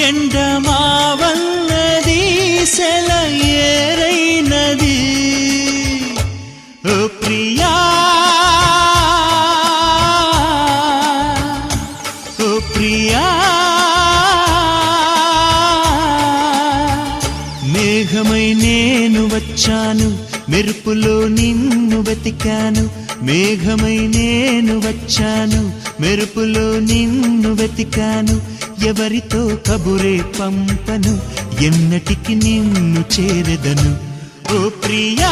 ఎండమావన్నది సెలయేరైనది ఓ ప్రియా ఓ ప్రియా మేఘమై నేను వచ్చాను మెరుపులో నిన్ను వెతికాను మేఘమై నేను వచ్చాను మెరుపులో నిన్ను వెతికాను ఎవరితో కబురే పంపను ఎన్నటికి నిన్ను చేరెదను ఓ ప్రియా